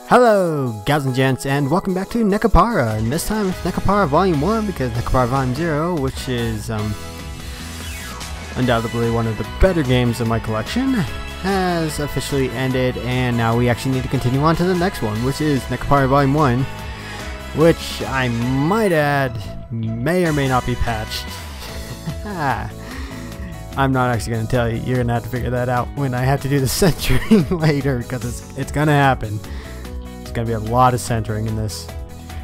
Hello, gals and gents, and welcome back to Nekopara, and this time it's Nekopara Volume 1, because Nekopara Volume 0, which is, undoubtedly one of the better games of my collection, has officially ended, and now we actually need to continue on to the next one, which is Nekopara Volume 1, which I might add, may or may not be patched. I'm not actually going to tell you, you're going to have to figure that out when I have to do the centering later, because it's going to happen. There's going to be a lot of centering in this.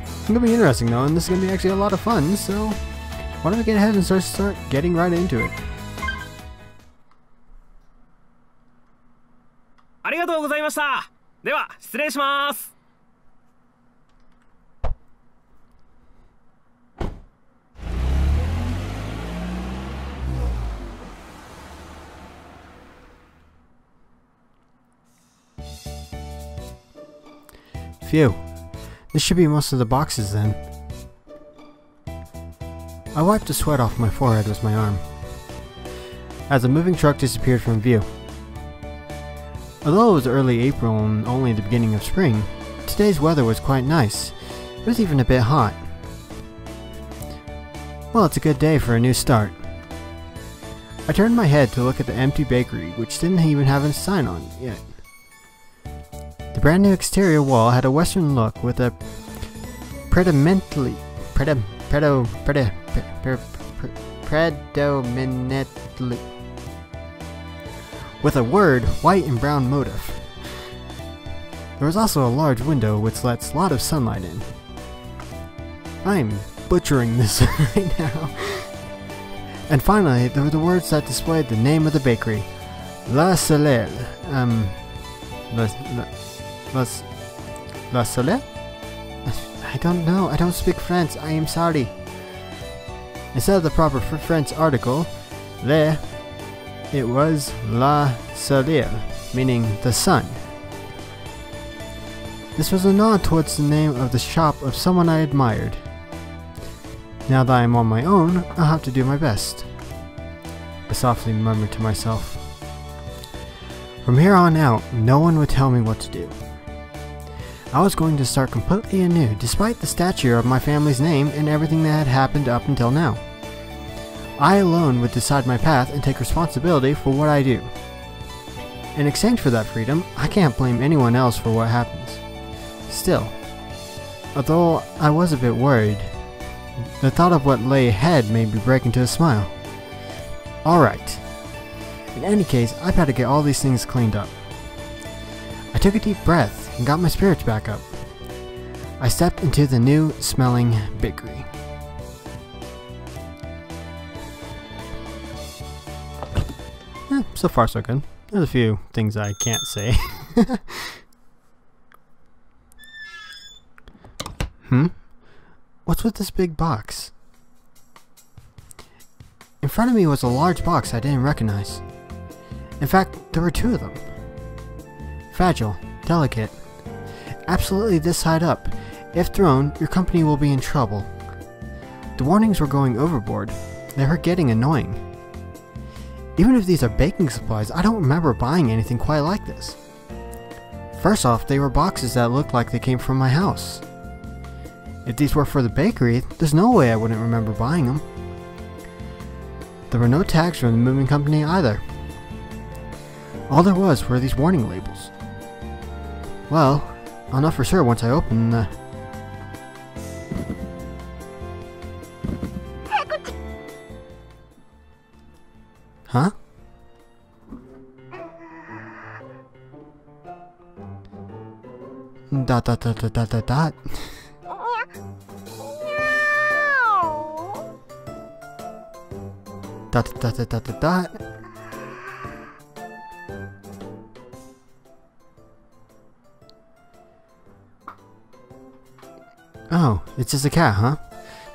It's going to be interesting though, and this is going to be actually a lot of fun, so why don't we get ahead and start getting right into it. Phew. This should be most of the boxes then. I wiped the sweat off my forehead with my arm as a moving truck disappeared from view. Although it was early April and only the beginning of spring, today's weather was quite nice. It was even a bit hot. Well, it's a good day for a new start. I turned my head to look at the empty bakery, which didn't even have a sign on it yet. The brand new exterior wall had a western look with a predominantly with a word, white and brown motif. There was also a large window which lets a lot of sunlight in. I'm butchering this right now. And finally, there were the words that displayed the name of the bakery. La Soleil. La Soleil? I don't know. I don't speak French. I am sorry. Instead of the proper French article, le, it was La Soleil, meaning the sun. This was a nod towards the name of the shop of someone I admired. Now that I am on my own, I'll have to do my best, I softly murmured to myself. From here on out, no one would tell me what to do. I was going to start completely anew, despite the stature of my family's name and everything that had happened up until now. I alone would decide my path and take responsibility for what I do. In exchange for that freedom, I can't blame anyone else for what happens. Still, although I was a bit worried, the thought of what lay ahead made me break into a smile. Alright. In any case, I've had to get all these things cleaned up. I took a deep breath and got my spirits back up. I stepped into the new smelling bakery. So far so good. There's a few things I can't say. What's with this big box? In front of me was a large box I didn't recognize. In fact, there were two of them. Fragile, delicate, absolutely this side up. If thrown, your company will be in trouble. The warnings were going overboard. They were getting annoying. Even if these are baking supplies, I don't remember buying anything quite like this. First off, they were boxes that looked like they came from my house. If these were for the bakery, there's no way I wouldn't remember buying them. There were no tags from the moving company either. All there was were these warning labels. Well, I'll know for sure once I open the... Huh? Dot dot dot dot dot dot dot. Dot dot dot dot dot dot. Oh, it's just a cat, huh?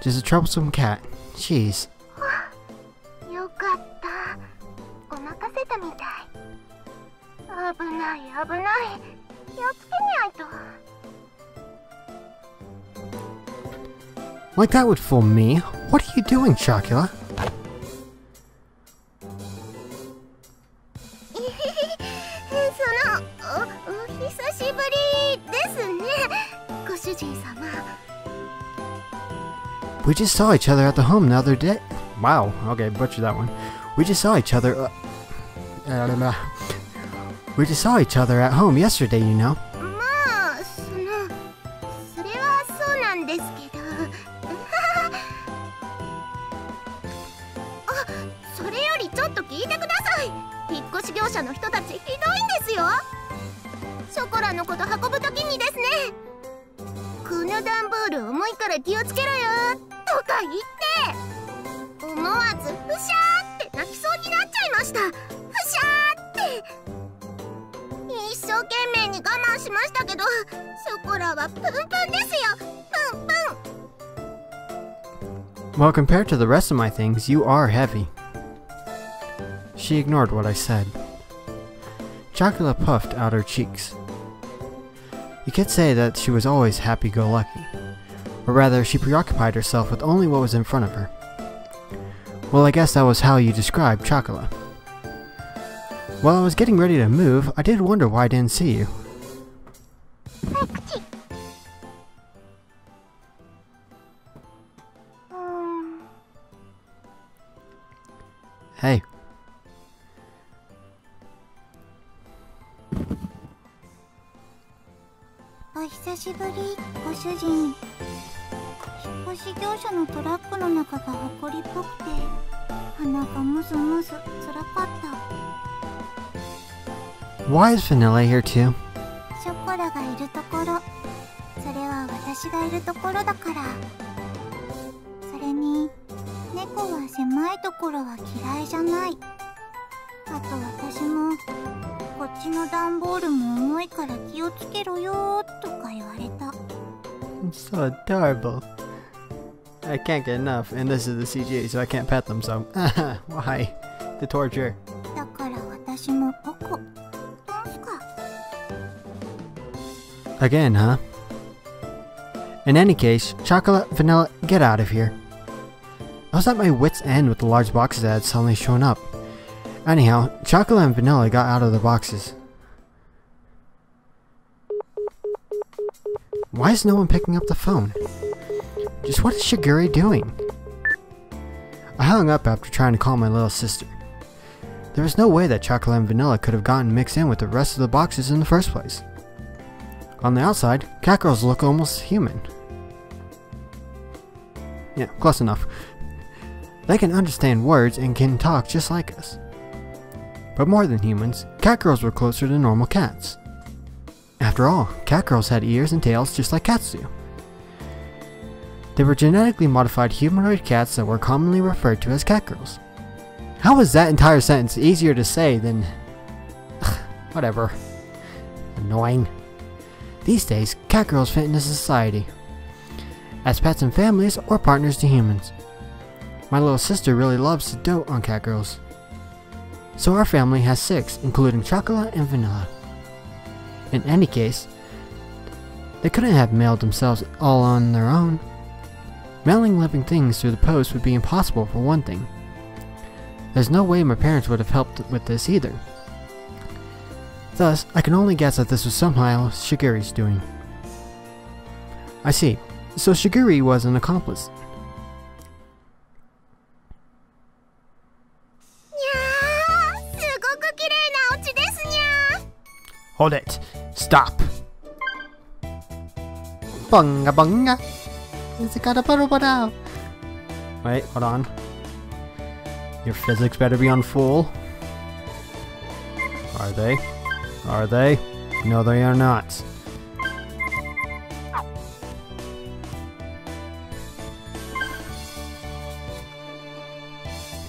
Just a troublesome cat. Jeez. Like that would fool me. What are you doing, Chocula? ぶりですね、ご主人様。We just saw each other at the home the other day. Wow, okay, butchered that one. We just saw each other. We just saw each other at home yesterday, you know. まあ、それはそうなんですけど。あ、それよりちょっと聞いてください。引っ越し業者の人たちひどいんですよ。ショコラのこと運ぶときにですね、この段ボール重いから気をつけろよとか言って、思わずふしゃーって泣きそうになっちゃいました。ふしゃーって。一生懸命に我慢しましたけど、ショコラはプンプンですよ。プンプン。 Well, compared to the rest of my things, you are heavy. She ignored what I said. Chocula puffed out her cheeks. You could say that she was always happy-go-lucky, or rather, she preoccupied herself with only what was in front of her. Well, I guess that was how you described Chocula. While I was getting ready to move, I did wonder why I didn't see you. Hey. お久しぶり、ご主人。引っ越し業者のトラックの中が埃っぽくて、鼻がムズムズ、つらかった。Why is Vanilla here too? ショコラがいるところ、それは私がいるところだから。それに、猫は狭いところは嫌いじゃない。あと私も、こっちの段ボールも重いから気をつけろよーとか言われた。It's so adorable. I can't get enough, and this is the CG, so I can't pet them, so... Why? The torture. だから私もポコ。どうすか? Again, huh? In any case, Chocolate, Vanilla, get out of here. I was at my wit's end with the large boxes that had suddenly shown up. Anyhow, Chocolate and Vanilla got out of the boxes. Why is no one picking up the phone? Just what is Shiguri doing? I hung up after trying to call my little sister. There was no way that Chocolate and Vanilla could have gotten mixed in with the rest of the boxes in the first place. On the outside, cat girls look almost human. Yeah, close enough. They can understand words and can talk just like us. But more than humans, cat girls were closer to normal cats. After all, cat girls had ears and tails just like cats do. They were genetically modified humanoid cats that were commonly referred to as cat girls. How was that entire sentence easier to say than... whatever. Annoying. These days, cat girls fit into society, as pets and families or partners to humans. My little sister really loves to dote on cat girls. So our family has 6, including Chocolate and Vanilla. In any case, they couldn't have mailed themselves all on their own. Mailing living things through the post would be impossible for one thing. There's no way my parents would have helped with this either. Thus, I can only guess that this was somehow Shiguri's doing. I see. So Shiguri was an accomplice. Hold it. Stop. Bunga bunga. Wait, hold on. Your physics better be on full. Are they? Are they? No, they are not.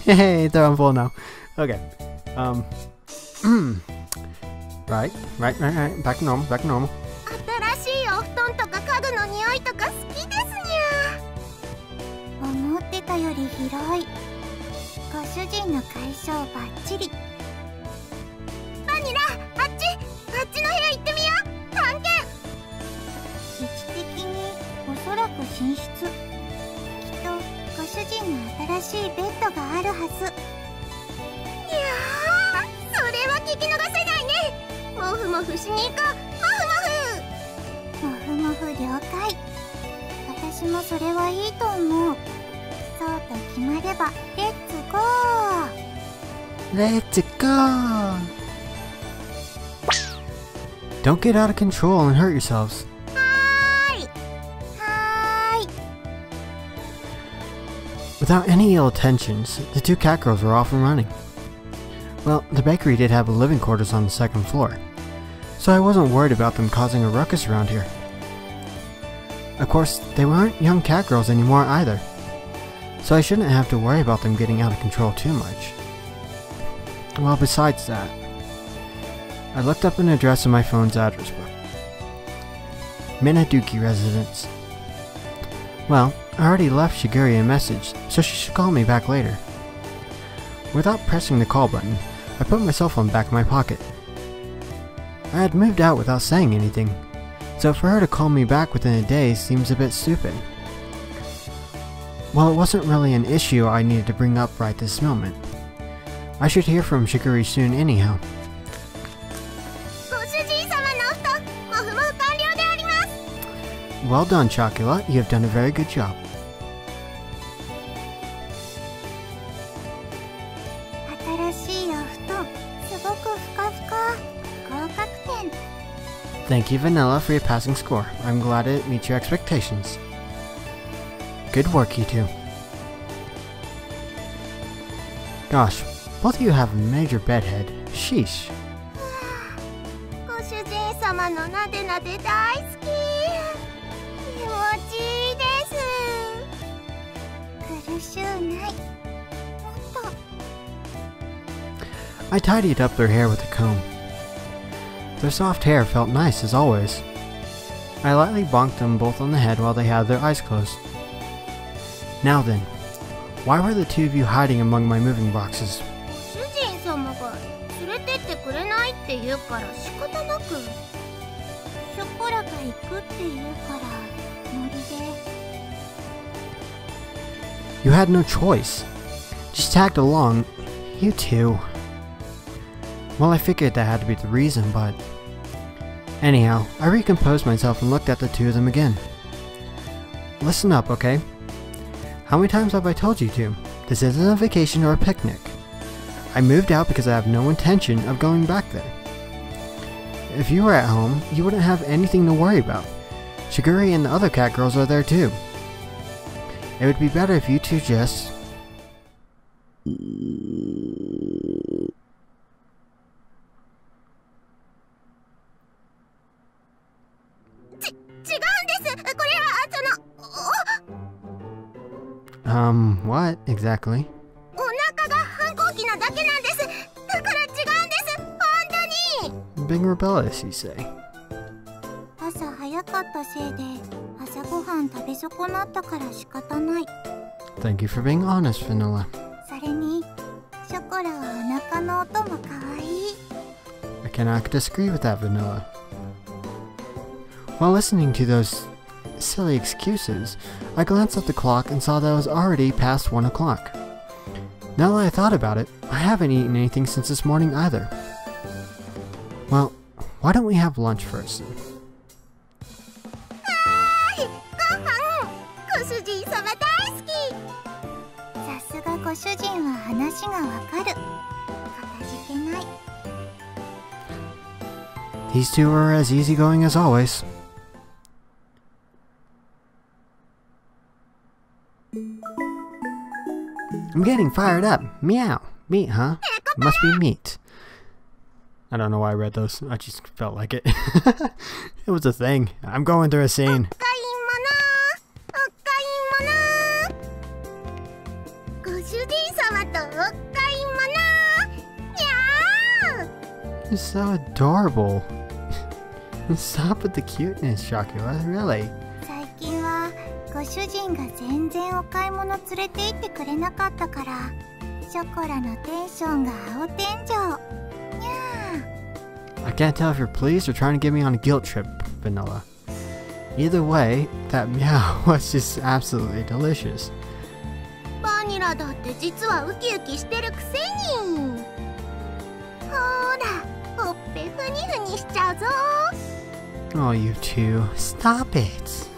Hey, they're on full now. Okay. Right. Back to normal, back to normal. 新しいお布団とか家具の匂いとか好きですにゃ。思ってたより広い。ご主人の解消バッチリ。バニラ、あっちの部屋行ってみよう。探検。位置的におそらく寝室。きっとご主人の新しいベッドがあるはず。いやー、それは聞き逃せないね。もふもふしに行こう。もふもふ。解。私もそれはいいと思う。そうと決まればレッツゴー。 Let's go! Don't get out of control and hurt yourselves. はーい。はーい。 Without any ill intentions, the two cat girls were off and running. Well, the bakery did have living quarters on the second floor, so I wasn't worried about them causing a ruckus around here. Of course, they weren't young cat girls anymore either, so I shouldn't have to worry about them getting out of control too much. Well, besides that, I looked up an address in my phone's address book. Minaduki Residence. Well, I already left Shiguri a message, so she should call me back later. Without pressing the call button, I put my cell phone back in my pocket. I had moved out without saying anything, so for her to call me back within a day seems a bit stupid. Well, it wasn't really an issue I needed to bring up right this moment. I should hear from Shiguri soon anyhow. ご主人様のお布団、もふもふ完了であります。 Well done, Chocula. You have done a very good job. 新しいお布団、すごくふかふか。合格点。 Thank you, Vanilla, for your passing score. I'm glad it meets your expectations. Good work, you two. Gosh, both of you have a major bedhead. Sheesh. ご主人様のなでなで大好き。気持ちいいです。苦しゅうない。もっと。 I tidied up their hair with a comb. Their soft hair felt nice as always. I lightly bonked them both on the head while they had their eyes closed. Now then, why were the two of you hiding among my moving boxes? ご主人様が連れてってくれないって言うから仕方なく。ショコラが行くって言うからノリで。 You had no choice. Just tagged along. You two. Well, I figured that had to be the reason, but... Anyhow, I recomposed myself and looked at the two of them again. Listen up, okay? How many times have I told you to? This isn't a vacation or a picnic. I moved out because I have no intention of going back there. If you were at home, you wouldn't have anything to worry about. Shiguri and the other cat girls are there too. It would be better if you two just... what exactly? お腹が反抗期なだけなんです。だから違うんです。本当に。 Being rebellious, you say? 朝早かったせいで朝ごはん食べ損なったから仕方ない。 Thank you for being honest, Vanilla. それにショコラはお腹の音も可愛い。 I cannot disagree with that, Vanilla. While listening to those silly excuses, I glanced at the clock and saw that it was already past 1 o'clock. Now that I thought about it, I haven't eaten anything since this morning either. Well, why don't we have lunch first? ご飯。ご主人様大好き。さすがご主人は話がわかる。かたじけない。 These two are as easygoing as always. I'm getting fired up. Meow. Meat, huh? Must be meat. I don't know why I read those. I just felt like it. It was a thing. I'm going through a scene. ご主人様とお買い物。にゃー。 You're so adorable. Stop with the cuteness, Chocula. Really? 最近はご主人が全然お買い物連れて行ってくれなかったからショコラのテンションが青天井。にゃ I can't tell if you're pleased or trying to get me on a guilt trip, Vanilla. Either way, that meow was just absolutely delicious. ー。バニラだって実はウキウキしてるくせに。ほらほっぺふにふにしちゃうぞ。 Oh, you two. Stop it.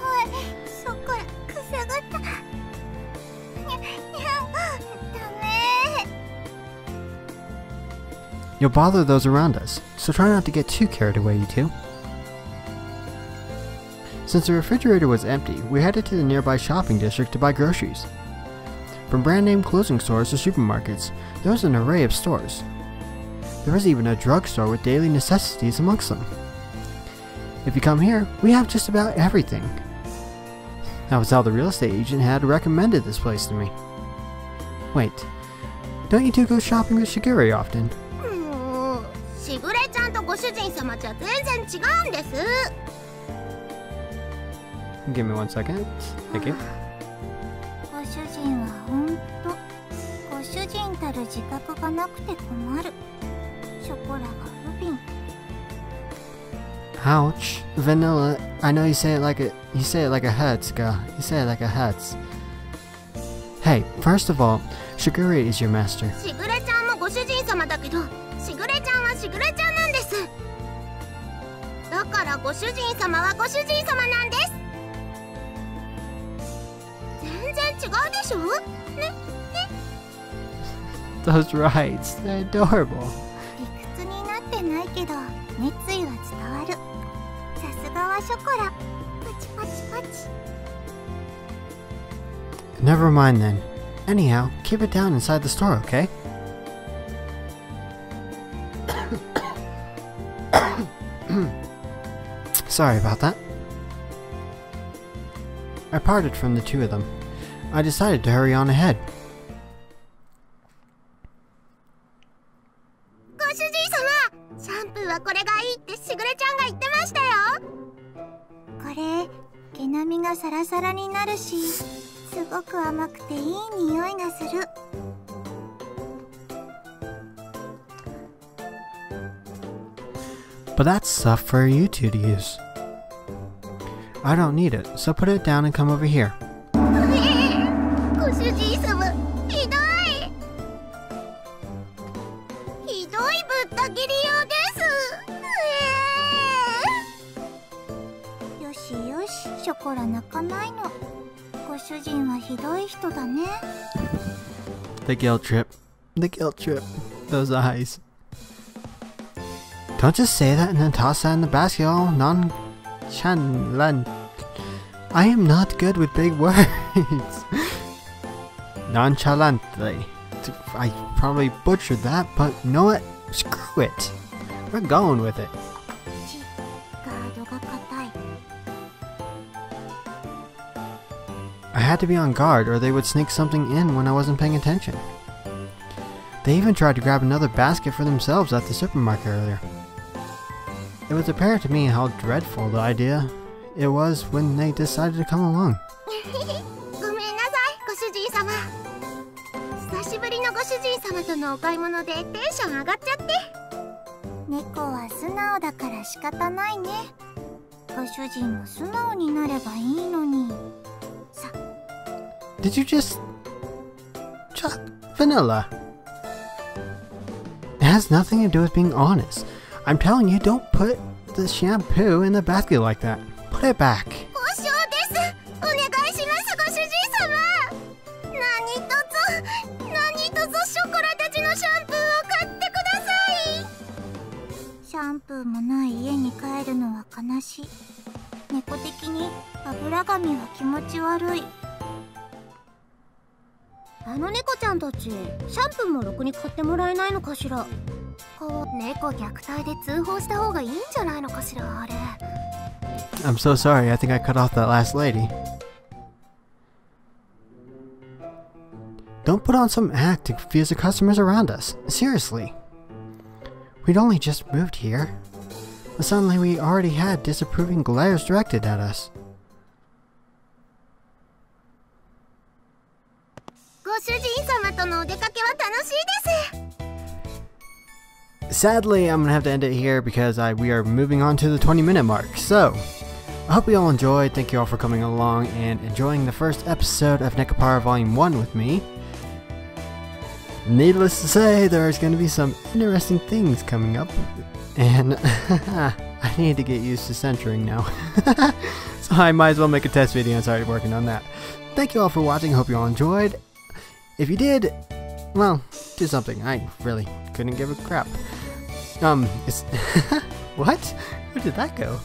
You'll bother those around us, so try not to get too carried away, you two. Since the refrigerator was empty, we headed to the nearby shopping district to buy groceries. From brand name clothing stores to supermarkets, there was an array of stores. There was even a drugstore with daily necessities amongst them. If you come here, we have just about everything. That was how the real estate agent had recommended this place to me. Wait, don't you two go shopping with Shigure often? しぐれちゃんとご主人様じゃ全然違うんです。 Give me 1 second. Thank you. ご主人はほんとご主人たる自覚がなくて困る。ショコラが不憫。 Ouch. Vanilla, I know you say it like a Hetsuka. You say it like a Hets. Hey, first of all, Shigure is your master. しぐれちゃんもご主人様だけど、しぐれちゃんはしぐれちゃんなんです。だからご主人様はご主人様なんです。全然違うでしょ？ね。 Those rides, they're adorable. 理屈になってないけど、熱意は伝わる。さすがはショコラ。パチパチパチ。 Never mind then. Anyhow, keep it down inside the store, okay? Sorry about that. I parted from the two of them. I decided to hurry on ahead. ご主人様、シャンプーはこれがいいってしぐれちゃんが言ってましたよ。これ、毛並みがサラサラになるし、すごく甘くていい匂いがする。 But that's stuff for you two to use. I don't need it, so put it down and come over here. ご主人様、ひどい。ひどいぶった切りようです。よしよし、ショコラ泣かないの。ご主人はひどい人だね。 The guilt trip. The guilt trip. Those eyes. Don't just say that and then toss that in the basket all nonchalant. I am not good with big words. Nonchalantly. I probably butchered that, but you know what? Screw it. We're going with it. ガードが硬い。 I had to be on guard or they would sneak something in when I wasn't paying attention. They even tried to grab another basket for themselves at the supermarket earlier. It was apparent to me how dreadful the idea it was when they decided to come along. ごめんなさい、ご主人様。久しぶりのご主人様とのお買い物でテンション上がっちゃって。猫は素直だから仕方ないね。ご主人も素直になればいいのに。さ。 Did you just... Vanilla? It has nothing to do with being honest. I'm telling you, don't put the shampoo in the basket like that. Put it back. 交渉です。お願いします、ご主人様。何とぞショコラたちのシャンプーを買ってください。シャンプーもない家に帰るのは悲しい。猫的に油髪は気持ち悪い。あの猫ちゃんたち、シャンプーもろくに買ってもらえないのかしら。猫虐待で通報した方がいいんじゃないのかしら、あれ。 I'm so sorry, I think I cut off that last lady. Don't put on some act to confuse the customers around us. Seriously. We'd only just moved here. But suddenly we already had disapproving glares directed at us. ご主人様とのお出かけは楽しいです。 Sadly, I'm gonna have to end it here because we are moving on to the 20-minute mark. So, I hope you all enjoyed. Thank you all for coming along and enjoying the first episode of Nekopara Volume 1 with me. Needless to say, there's going to be some interesting things coming up, and I need to get used to censoring now. So I might as well make a test video and start working on that. Thank you all for watching. Hope you all enjoyed. If you did, well, do something. I really couldn't give a crap. It's what? Where did that go?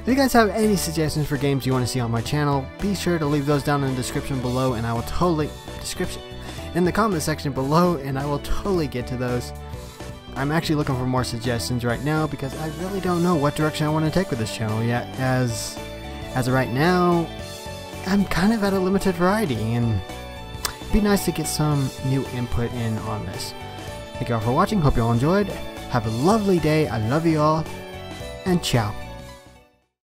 If you guys have any suggestions for games you want to see on my channel, be sure to leave those down in the description below, and I will totally in the comment section below, and I will totally get to those. I'm actually looking for more suggestions right now because I really don't know what direction I want to take with this channel yet. As of right now, I'm kind of at a limited variety, and it'd be nice to get some new input in on this. Thank you all for watching. Hope you all enjoyed. Have a lovely day. I love you all, and ciao.